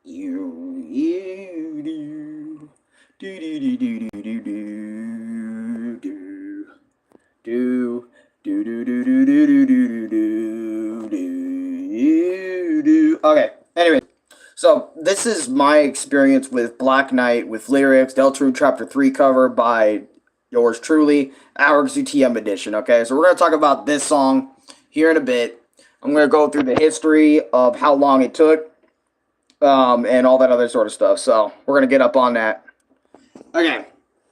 You do do do do do do do do do do do do do do do do do do do. Okay. Anyways, so this is my experience with Black Knight with lyrics, Deltarune Chapter 3 cover by yours truly, ArekkusuTM edition. Okay, so we're gonna talk about this song here in a bit. I'm gonna go through the history of how long it took, and all that other sort of stuff. So we're gonna get up on that. Okay.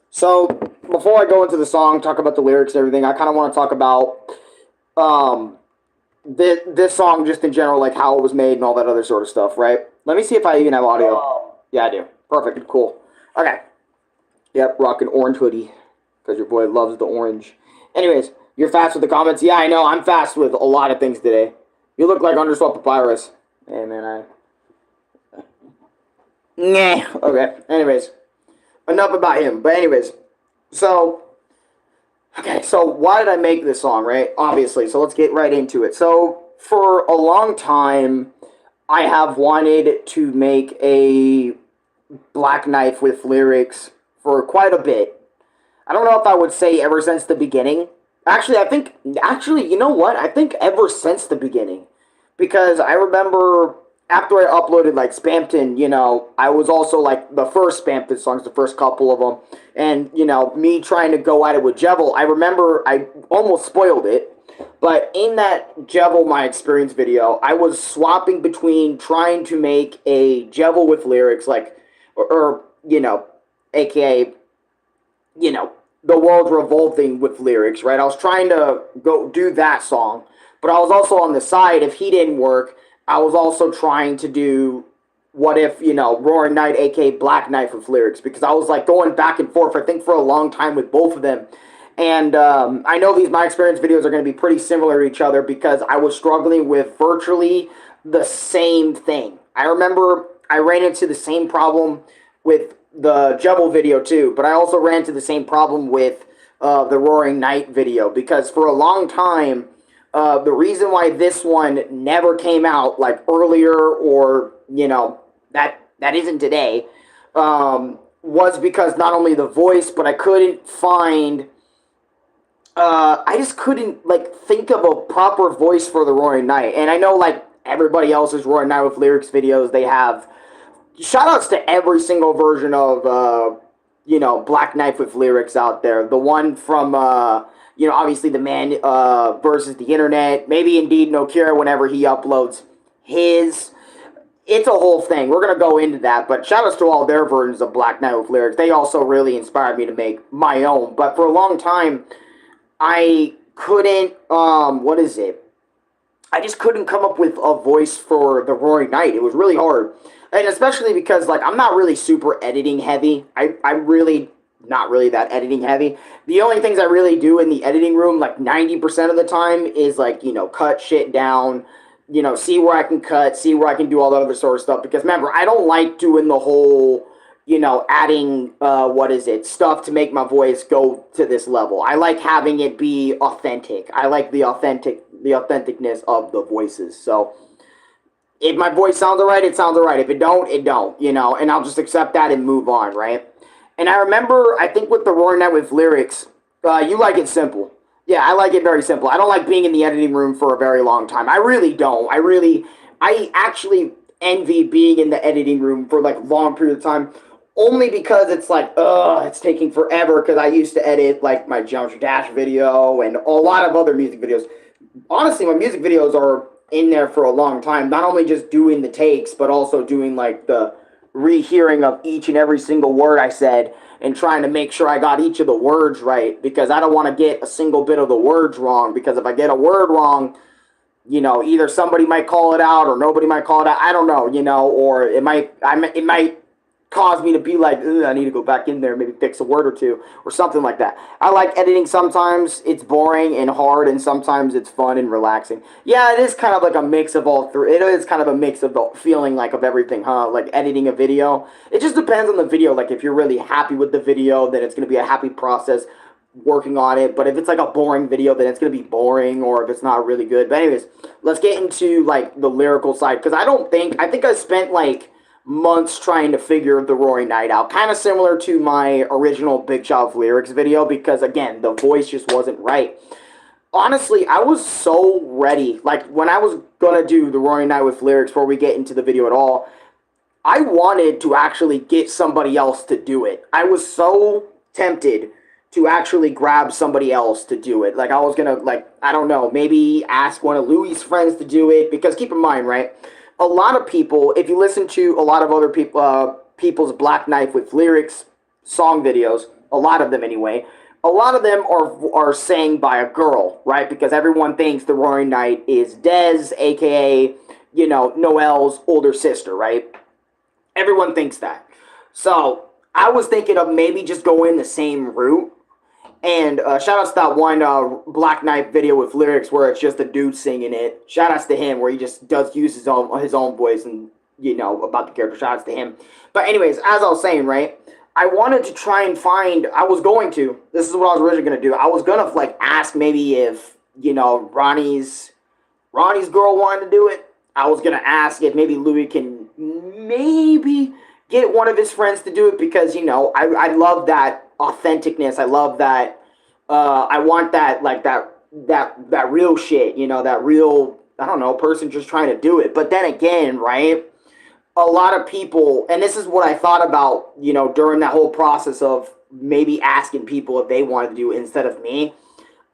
So before I go into the song, talk about the lyrics and everything, I kind of want to talk about this song just in general, like how it was made and all that other sort of stuff, right? Let me see if I even have audio. Yeah, I do. Perfect. Cool. Okay. Yep, rocking orange hoodie because your boy loves the orange. Anyways, you're fast with the comments. Yeah, I know. I'm fast with a lot of things today. You look like Underswap Papyrus. Hey, man, Nah. Okay. Anyways, enough about him. But anyways, so okay. So why did I make this song? Right. Obviously. So let's get right into it. So for a long time, I have wanted to make a Black Knife with lyrics for quite a bit. I don't know if I would say ever since the beginning. Actually, you know what? I think ever since the beginning. Because I remember after I uploaded like Spampton, I was also like the first Spampton songs, the first couple of them. And, me trying to go at it with Jevil, I remember I almost spoiled it. But in that Jevil My Experience video, I was swapping between trying to make a Jevil with lyrics, like, aka, the world revolting with lyrics, right? I was trying to go do that song. But I was also on the side, if he didn't work, I was also trying to do what if, Roaring Knight, aka Black Knife with lyrics, because I was like going back and forth, I think, for a long time with both of them. And I know these My Experience videos are going to be pretty similar to each other because I was struggling with virtually the same thing. I remember I ran into the same problem with the Jebel video too, but I also ran into the same problem with the Roaring Knight video because for a long time, the reason why this one never came out like earlier or, that isn't today, was because not only the voice, but I couldn't find, I just couldn't like think of a proper voice for the Roaring Knight. And I know like everybody else's Roaring Knight with lyrics videos, they have shoutouts to every single version of, Black Knife with lyrics out there. The one from, obviously the man versus the internet. Maybe indeed No Cure whenever he uploads his. It's a whole thing. We're going to go into that. But shoutouts to all their versions of Black Knight with lyrics. They also really inspired me to make my own. But for a long time, I couldn't, what is it? I just couldn't come up with a voice for the Roaring Knight. It was really hard. And especially because, like, I'm not really super editing heavy. I'm really not really that editing heavy. The only things I really do in the editing room, like 90% of the time, is, like, cut shit down, see where I can cut, see where I can do all that other sort of stuff. Because, remember, I don't like doing the whole, adding, stuff to make my voice go to this level. I like having it be authentic. I like the authenticness of the voices. So if my voice sounds alright, it sounds alright. If it don't, it don't, and I'll just accept that and move on, right? And I remember, I think with the Roaring Knight with lyrics, you like it simple. Yeah, I like it very simple. I don't like being in the editing room for a very long time. I really don't. I actually envy being in the editing room for like long period of time, only because it's like, it's taking forever, because I used to edit like my Geometry Dash video and a lot of other music videos. Honestly, my music videos are in there for a long time, not only just doing the takes, but also doing like the rehearing of each and every single word I said and trying to make sure I got each of the words right, because I don't want to get a single bit of the words wrong, because if I get a word wrong, either somebody might call it out or nobody might call it out. I don't know, or it might cause me to be like, I need to go back in there and maybe fix a word or two or something like that. I like editing. Sometimes it's boring and hard, and sometimes it's fun and relaxing. Yeah, it is kind of like a mix of all three. It is kind of a mix of the feeling like of everything, huh? Like editing a video. It just depends on the video. Like if you're really happy with the video, then it's going to be a happy process working on it. But if it's like a boring video, then it's going to be boring, or if it's not really good. But anyways, let's get into like the lyrical side, because I think I spent like months trying to figure the Roaring Night out. Kind of similar to my original Big Shot of Lyrics video, because again, the voice just wasn't right. Honestly, I was so ready. Like, when I was gonna do the Roaring Night with Lyrics before we get into the video at all, I wanted to actually get somebody else to do it. I was so tempted to actually grab somebody else to do it. Like, I was gonna, like, I don't know, maybe ask one of Louis' friends to do it, because keep in mind, right, a lot of people, if you listen to a lot of other people, people's Black Knife with Lyrics song videos, a lot of them anyway, a lot of them are sang by a girl, right? Because everyone thinks the Roaring Night is Dez, aka, you know, Noel's older sister, right? Everyone thinks that. So I was thinking of maybe just going the same route. And shout outs to that one Black Knight video with Lyrics where it's just a dude singing it. Shout outs to him where he just does use his own voice and, you know, about the character. Shout outs to him. But anyways, as I was saying, right, I wanted to try and find, this is what I was originally going to do. I was going to, like, ask maybe if, you know, Ronnie's girl wanted to do it. I was going to ask if maybe Louis can maybe get one of his friends to do it, because, you know, I love that authenticness. I love that, I want that, like, that real shit, you know, that real, I don't know, person just trying to do it. But then again, right, a lot of people, and this is what I thought about, you know, during that whole process of maybe asking people if they wanted to do it instead of me.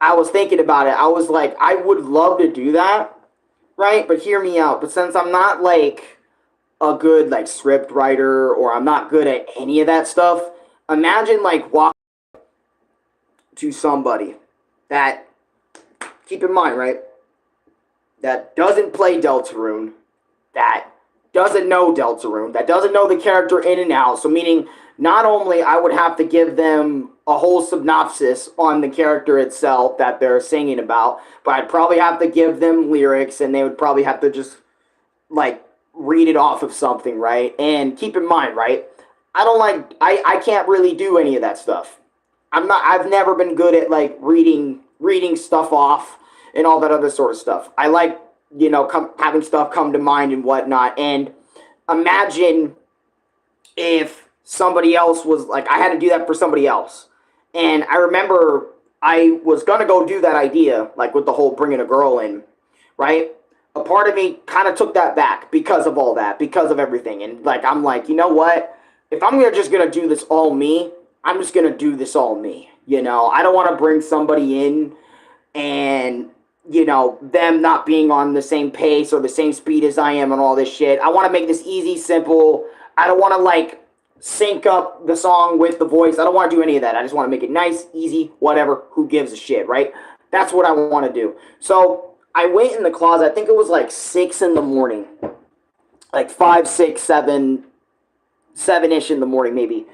I was thinking about it. I was like, I would love to do that, right? But hear me out. But since I'm not, like, a good, like, script writer, or I'm not good at any of that stuff, imagine, like, walking to somebody that, keep in mind, right, that doesn't play Deltarune, that doesn't know Deltarune, that doesn't know the character in and out. So meaning, not only I would have to give them a whole synopsis on the character itself that they're singing about, but I'd probably have to give them lyrics, and they would probably have to just, like, read it off of something, right? And keep in mind, right, I can't really do any of that stuff. I've never been good at, like, reading stuff off and all that other sort of stuff. I like, you know, having stuff come to mind and whatnot. And imagine if somebody else was, like, I had to do that for somebody else. And I remember I was going to go do that idea, like, with the whole bringing a girl in, right? A part of me kind of took that back because of all that, because of everything. And, like, I'm like, you know what? If I'm just going to do this all me, I'm just going to do this all me. You know, I don't want to bring somebody in and, you know, them not being on the same pace or the same speed as I am and all this shit. I want to make this easy, simple. I don't want to, like, sync up the song with the voice. I don't want to do any of that. I just want to make it nice, easy, whatever. Who gives a shit, right? That's what I want to do. So I went in the closet. I think it was like 6 in the morning. Like 5, 6, 7, 7-ish in the morning maybe.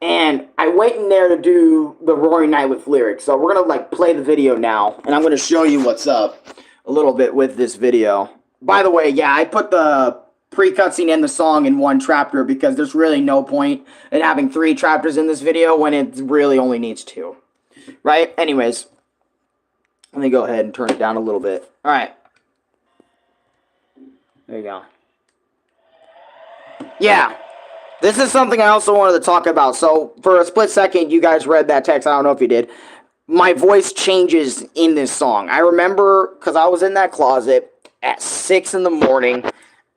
And I went in there to do the Roaring Night with Lyrics. So we're going to, like, play the video now. And I'm going to show you what's up a little bit with this video. By the way, yeah, I put the pre-cutscene and the song in one chapter because there's really no point in having 3 chapters in this video when it really only needs 2. Right? Anyways, let me go ahead and turn it down a little bit. Alright. There you go. Yeah. This is something I also wanted to talk about. So, for a split second, you guys read that text. I don't know if you did. My voice changes in this song. I remember, because I was in that closet at 6 in the morning,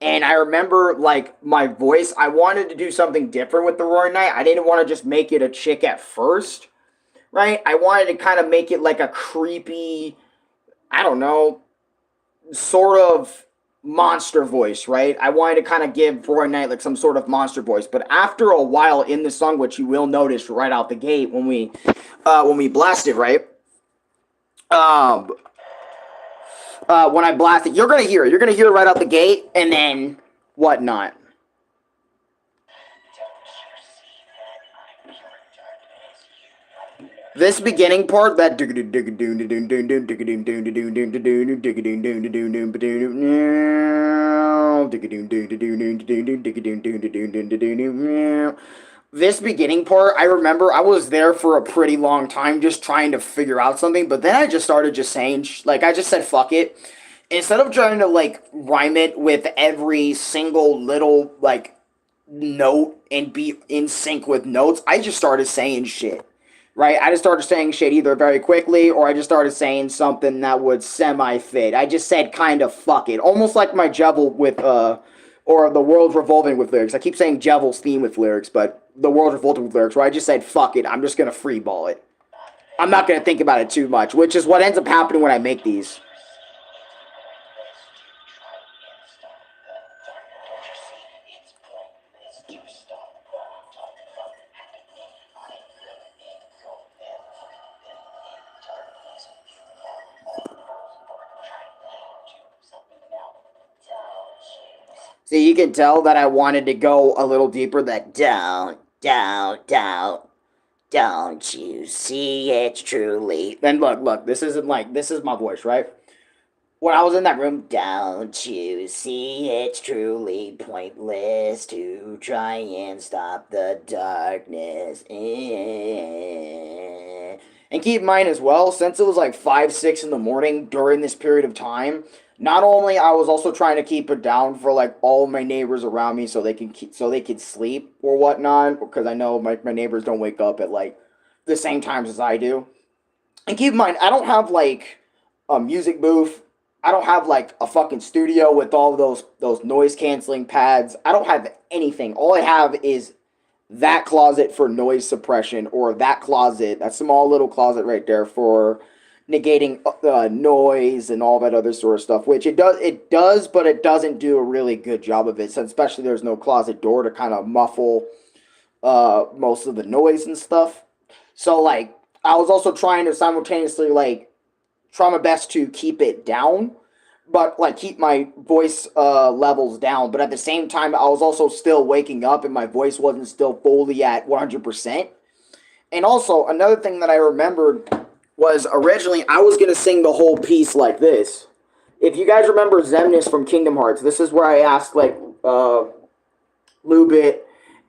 and I remember, like, my voice, I wanted to do something different with the Roaring Night. I didn't want to just make it a chick at first, right? I wanted to kind of make it like a creepy, I don't know, sort of monster voice, right? I wanted to kind of give Roaring Night like some sort of monster voice. But after a while in the song, which you will notice right out the gate when we blast it, right? When I blast it, you're gonna hear it. You're gonna hear it right out the gate, and then whatnot. This beginning part, that this beginning part, I remember I was there for a pretty long time just trying to figure out something, but then I just started just saying, like, I just said fuck it. Instead of trying to, like, rhyme it with every single little, like, note and be in sync with notes, I just started saying shit. Right? I just started saying shit either very quickly or I just started saying something that would semi fit. I just said kind of fuck it. Almost like my Jevil with or the world revolving with lyrics. I keep saying Jevil's theme with lyrics, but the world revolving with lyrics where I just said fuck it. I'm just gonna free ball it. I'm not gonna think about it too much, which is what ends up happening when I make these. So you can tell that I wanted to go a little deeper. That don't you see it's truly. Then look, this isn't like this is my voice, right? When I was in that room, don't you see it's truly pointless to try and stop the darkness. And keep in mind as well, since it was like 5, 6 in the morning during this period of time, not only I was also trying to keep it down for like all my neighbors around me so they can so they could sleep or whatnot, because I know my neighbors don't wake up at like the same times as I do. And keep in mind, I don't have like a music booth. I don't have like a fucking studio with all those noise canceling pads. I don't have anything. All I have is that closet for noise suppression, or that closet, that small little closet right there for negating noise and all that other sort of stuff. Which it does, but it doesn't do a really good job of it. So especially there's no closet door to kind of muffle most of the noise and stuff. So like I was also trying to simultaneously like try my best to keep it down, but like keep my voice levels down. But at the same time, I was also still waking up, and my voice wasn't still fully at 100%. And also another thing that I remembered was originally I was gonna sing the whole piece like this. If you guys remember Zemnis from Kingdom Hearts, this is where I asked like Lubit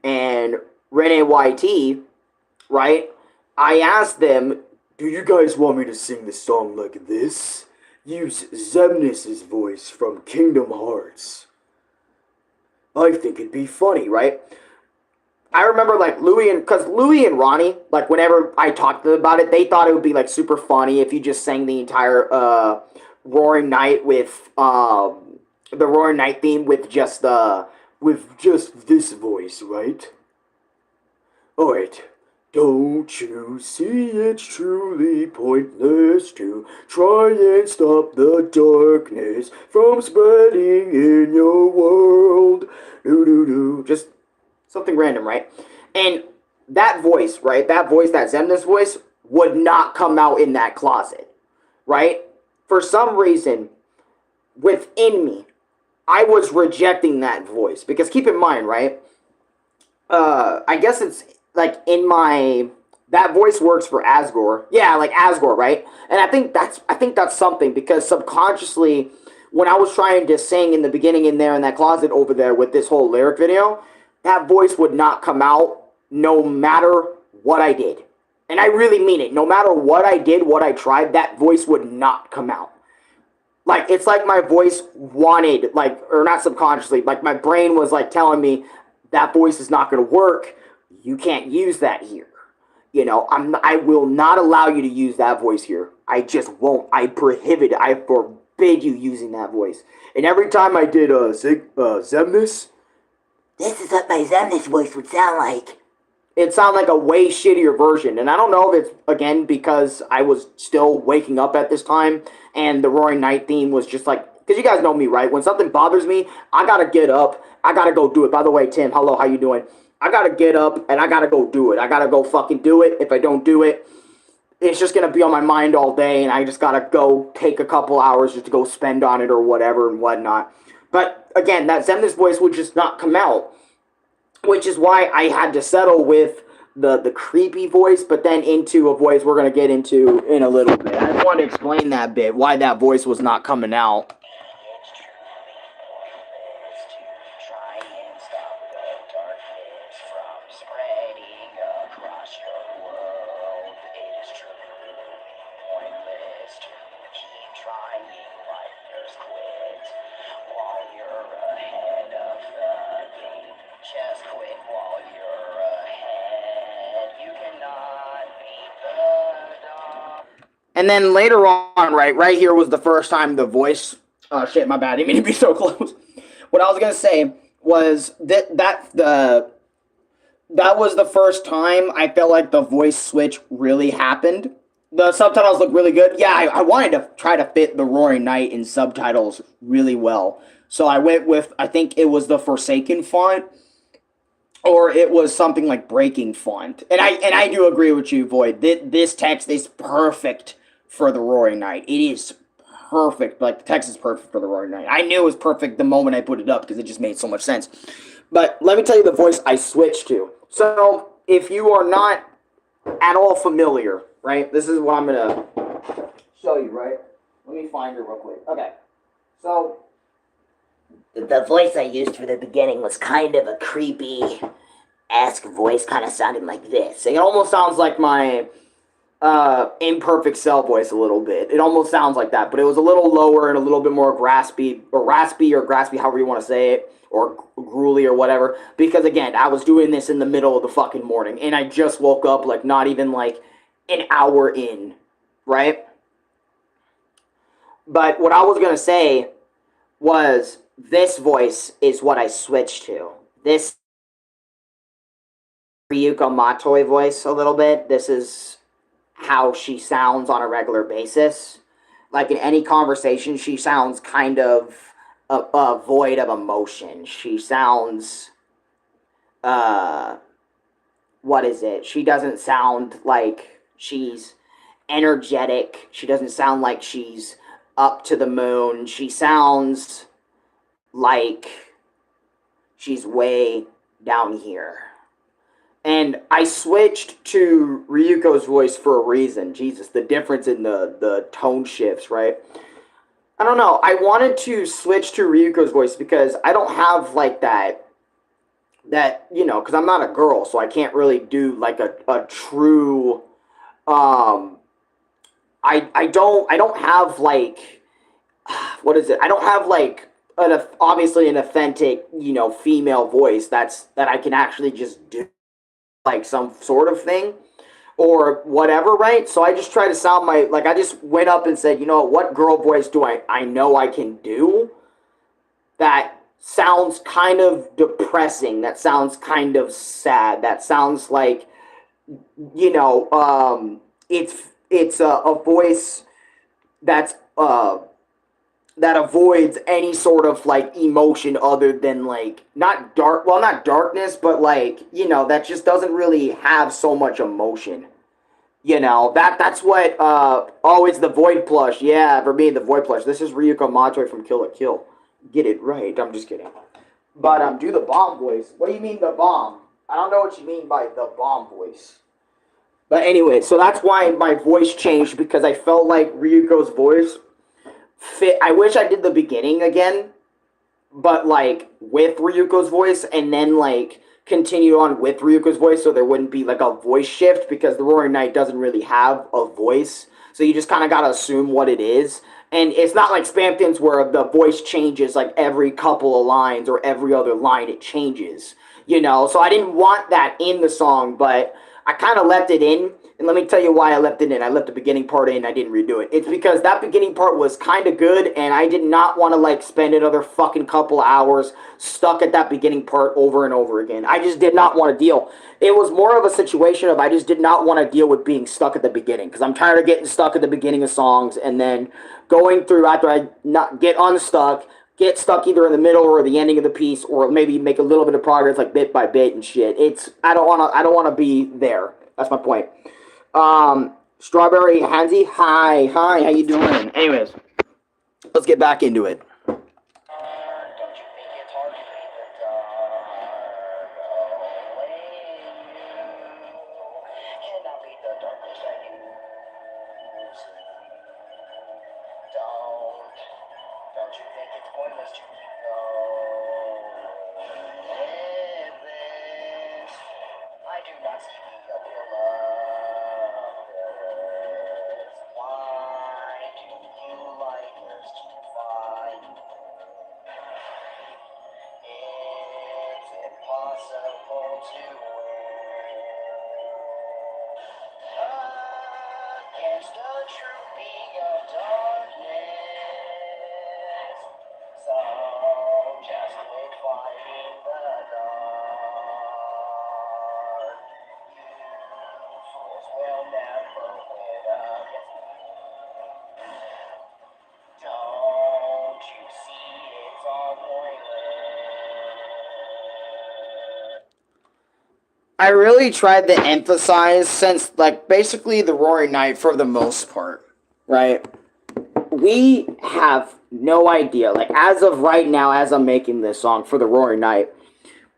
and Rene YT, right? I asked them, do you guys want me to sing the song like this? Use Zemnis's voice from Kingdom Hearts. I think it'd be funny, right? I remember like because Louis and Ronnie, like whenever I talked to them about it, they thought it would be like super funny if you just sang the entire Roaring Night with the Roaring Night theme with just this voice, right? Alright. Don't you see it's truly pointless to try and stop the darkness from spreading in your world? Do. Just something random, right? And that voice, right? That voice, that Zemnis voice, would not come out in that closet, right? For some reason, within me, I was rejecting that voice. Because keep in mind, right? I guess it's like in my that voice works for Asgore. Yeah, like Asgore, right? And I think that's something because subconsciously when I was trying to sing in the beginning in there in that closet over there with this whole lyric video, that voice would not come out no matter what I did. And I really mean it. No matter what I did, what I tried, that voice would not come out. Like it's like my voice wanted, like, or not subconsciously, like my brain was like telling me that voice is not going to work. You can't use that here. I will not allow you to use that voice here. I just won't. I prohibit. I forbid you using that voice. And every time I did Zemnis, this is what my Zemnis voice would sound like. It sounded like a way shittier version. And I don't know if it's, again, because I was still waking up at this time and the Roaring Night theme was just like, because you guys know me, right? When something bothers me, I gotta get up. I gotta go do it. By the way, Tim, hello, how you doing? I gotta get up and I gotta go do it. I gotta go fucking do it. If I don't do it, it's just gonna be on my mind all day and I just gotta go take a couple hours just to go spend on it or whatever and whatnot. But again, that Zemnis voice would just not come out, which is why I had to settle with the creepy voice, but then into a voice we're going to get into in a little bit. I just want to explain that bit, why that voice was not coming out. Just quit while you're ahead. You cannot beat the dog. And then later on, right here was the first time the voice. Oh shit, my bad. I didn't mean to be so close. What I was gonna say was that was the first time I felt like the voice switch really happened. The subtitles look really good. Yeah, I wanted to try to fit the Roaring Knight in subtitles really well. So I went with, I think it was the Forsaken font, or it was something like Breaking font. And I do agree with you, Void. This text is perfect for the Roaring Knight. It is perfect. Like, the text is perfect for the Roaring Knight. I knew it was perfect the moment I put it up because it just made so much sense. But let me tell you the voice I switched to. So, if you are not at all familiar, right, this is what I'm going to show you, right? Let me find it real quick. Okay. So, the voice I used for the beginning was kind of a creepy-esque voice, kind of sounding like this. It almost sounds like my imperfect cell voice a little bit. It almost sounds like that, but it was a little lower and a little bit more raspy, however you want to say it, or gruely or whatever, because again, I was doing this in the middle of the fucking morning, and I just woke up, like, not even, like, an hour in, right? But what I was gonna say was, this voice is what I switched to. This Ryuko Matoi voice a little bit. This is how she sounds on a regular basis. Like, in any conversation, she sounds kind of void of emotion. She sounds, what is it? She doesn't sound like she's energetic. She doesn't sound like she's up to the moon. She sounds like she's way down here. And I switched to Ryuko's voice for a reason. Jesus, the difference in the tone shifts, right? I don't know. I wanted to switch to Ryuko's voice because I don't have, like, that, because I'm not a girl, so I can't really do, like, a true, I don't have, like, what is it? I don't have, like, obviously an authentic, female voice that I can actually just do, like, some sort of thing or whatever, right? So I just try to sound I just went up and said, what girl voice do I know I can do that sounds kind of depressing, that sounds kind of sad, that sounds like, it's a voice that's, that avoids any sort of, like, emotion other than, like, not darkness, but, like, that just doesn't really have so much emotion. That's what, it's the Void plush. Yeah, for me, the Void plush. This is Ryuko Matoi from Kill la Kill. Get it right. I'm just kidding. But, do the bomb voice. What do you mean, the bomb? I don't know what you mean by the bomb voice. But anyway, so that's why my voice changed, because I felt like Ryuko's voice fit. I wish I did the beginning again, but, like, with Ryuko's voice, and then, like, continue on with Ryuko's voice, so there wouldn't be, like, a voice shift, because the Roaring Knight doesn't really have a voice, so you just kind of gotta assume what it is. And it's not like Spamton's where the voice changes, like, every couple of lines, or every other line it changes, so I didn't want that in the song, but I kind of left it in. And let me tell you why I left it in. I left the beginning part in. I didn't redo it. It's because that beginning part was kind of good, and I did not want to, like, spend another fucking couple hours stuck at that beginning part over and over again. I just did not want to deal. It was more of a situation of I just did not want to deal with being stuck at the beginning, because I'm tired of getting stuck at the beginning of songs and then going through after I not get unstuck, get stuck either in the middle or the ending of the piece, or maybe make a little bit of progress, like, bit by bit and shit. I don't want to be there. That's my point. Strawberry Hansi, hi, how you doing? Anyways, let's get back into it. Against the trooping of darkness, so just quit fighting the dark. You fools will never win against me. Don't you see it's all pointless? I really tried to emphasize, since, like, basically the Roaring Night for the most part, right? We have no idea. Like, as of right now, as I'm making this song for the Roaring Night,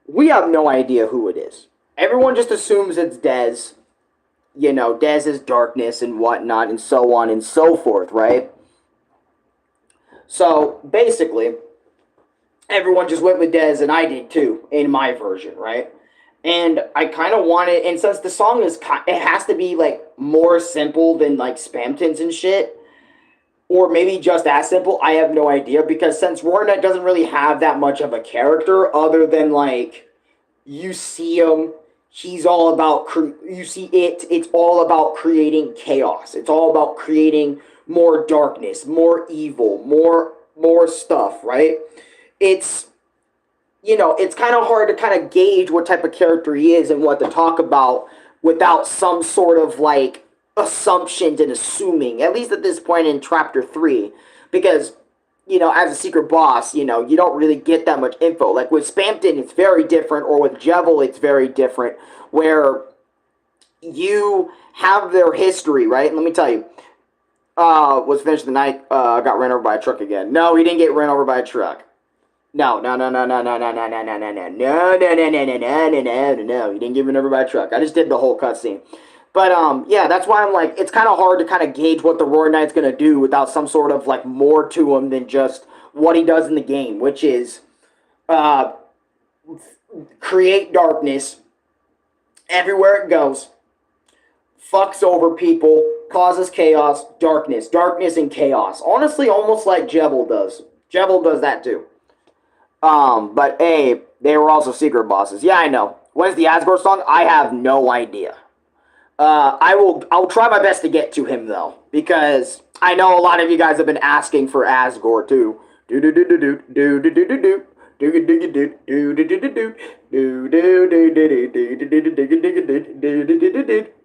we have no idea who it is. Everyone just assumes it's Dez. You know, Dez is darkness and whatnot, and so on and so forth, right? So, basically, everyone just went with Dez, and I did too, in my version, right? And I kind of wanted, and since the song is, it has to be like more simple than like Spamtons and shit, or maybe just as simple. I have no idea, because since Roarnet doesn't really have that much of a character, other than like you see him, he's all about you see it. It's all about creating chaos. It's all about creating more darkness, more evil, more stuff. Right? It's it's kind of hard to kind of gauge what type of character he is and what to talk about without some sort of like assumptions and assuming, at least at this point in chapter 3, because as a secret boss, you don't really get that much info. Like with Spamton, it's very different, or with Jevil, it's very different, where you have their history, right? And let me tell you, was finished the night, got ran over by a truck again. No, he didn't get ran over by a truck. No. He didn't get ran over by a truck. I just did the whole cutscene. But yeah, that's why I'm like, it's kind of hard to kind of gauge what the Roaring Knight's gonna do without some sort of like more to him than just what he does in the game, which is create darkness everywhere it goes, fucks over people, causes chaos, darkness, and chaos. Honestly, almost like Jevil does. Jevil does that too. But hey, they were also secret bosses. Yeah, I know. When's the Asgore song? I have no idea. I'll try my best to get to him though, because I know a lot of you guys have been asking for Asgore too.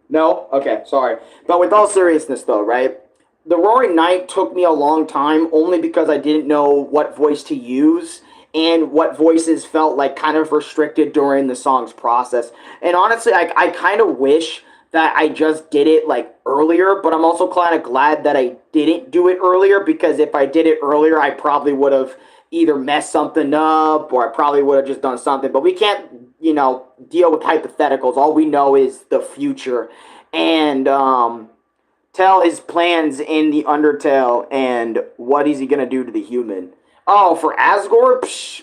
No? Okay, sorry. But with all seriousness though, right? The Roaring Knight took me a long time only because I didn't know what voice to use and what voices felt like kind of restricted during the song's process. And honestly, I kind of wish that I just did it like earlier, but I'm also kind of glad that I didn't do it earlier, because if I did it earlier, I probably would have either messed something up, or I probably would have just done something. But we can't, deal with hypotheticals. All we know is the future. And tell his plans in the Undertale, and what is he going to do to the human. Oh, for Asgore? Psh,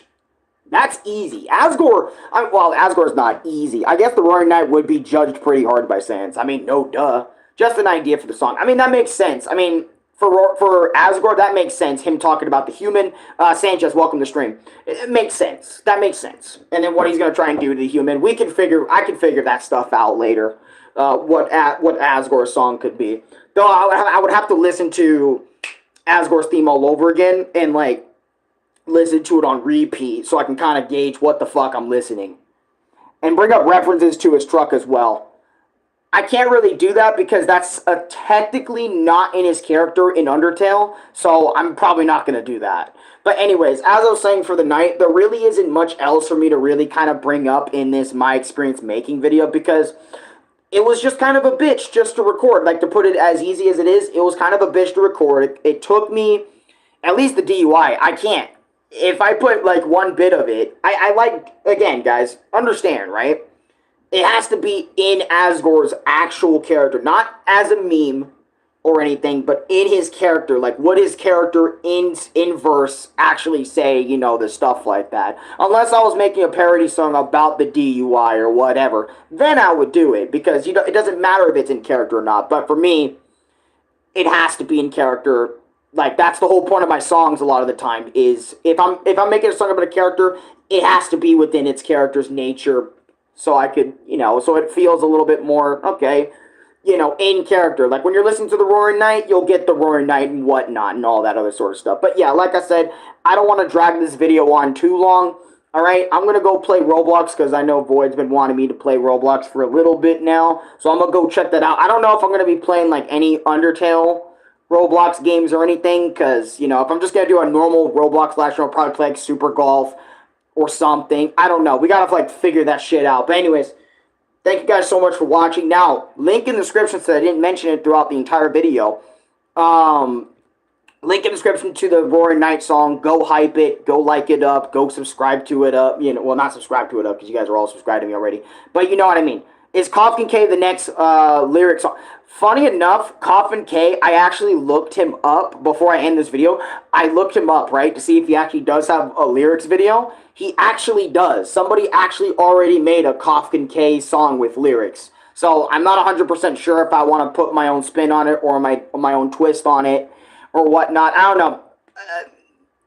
that's easy. Asgore, Asgore's not easy. I guess the Roaring Knight would be judged pretty hard by Sans. I mean, no duh. Just an idea for the song. I mean, that makes sense. I mean, for Asgore, that makes sense. Him talking about the human. Sanchez, welcome to stream. It makes sense. That makes sense. And then what he's going to try and do to the human. I can figure that stuff out later. What Asgore's song could be. Though I would have to listen to Asgore's theme all over again and like listen to it on repeat so I can kind of gauge what the fuck I'm listening. And bring up references to his truck as well. I can't really do that because that's technically not in his character in Undertale, so I'm probably not going to do that. But anyways, as I was saying for the night, there really isn't much else for me to really kind of bring up in this my experience making video, because it was just kind of a bitch just to record. Like, to put it as easy as it is, it was kind of a bitch to record. It took me, at least the DUI, I can't. If I put, like, one bit of it, I like, again, guys, understand, right? It has to be in Asgore's actual character, not as a meme or anything, but in his character. Like, what his character in verse actually say, the stuff like that. Unless I was making a parody song about the DUI or whatever, then I would do it, because, it doesn't matter if it's in character or not. But for me, it has to be in character. Like, that's the whole point of my songs a lot of the time, is if I'm making a song about a character, it has to be within its character's nature, so I could, so it feels a little bit more okay, in character. Like when you're listening to the Roaring Knight, you'll get the Roaring Knight and whatnot and all that other sort of stuff. But yeah, like I said, I don't want to drag this video on too long. All right, I'm going to go play Roblox because I know Void's been wanting me to play Roblox for a little bit now. So I'm going to go check that out. I don't know if I'm going to be playing like any Undertale Roblox games or anything because, if I'm just going to do a normal Roblox Flash, I'll probably play like Super Golf or something. I don't know. We got to like figure that shit out. But anyways, thank you guys so much for watching. Now, link in the description so I didn't mention it throughout the entire video. Link in the description to the Roaring Knight song. Go hype it. Go like it up. Go subscribe to it up. Well, not subscribe to it up because you guys are all subscribed to me already. But you know what I mean. Is Coffin K the next lyric song? Funny enough, Coffin K, I actually looked him up before I end this video. I looked him up, right, to see if he actually does have a lyrics video. He actually does. Somebody actually already made a Coffin K song with lyrics. So I'm not 100% sure if I want to put my own spin on it or my own twist on it or whatnot. I don't know.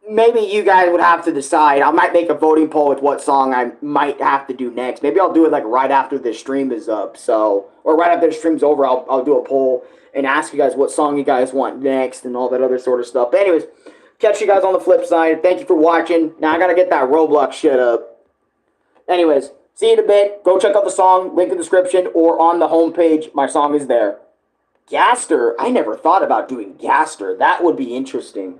Maybe you guys would have to decide. I might make a voting poll with what song I might have to do next. Maybe I'll do it like right after the stream is up. Or right after the stream's over, I'll do a poll and ask you guys what song you guys want next and all that other sort of stuff. But anyways, catch you guys on the flip side. Thank you for watching. Now I gotta get that Roblox shit up. Anyways, see you in a bit. Go check out the song. Link in the description or on the homepage. My song is there. Gaster. I never thought about doing Gaster. That would be interesting.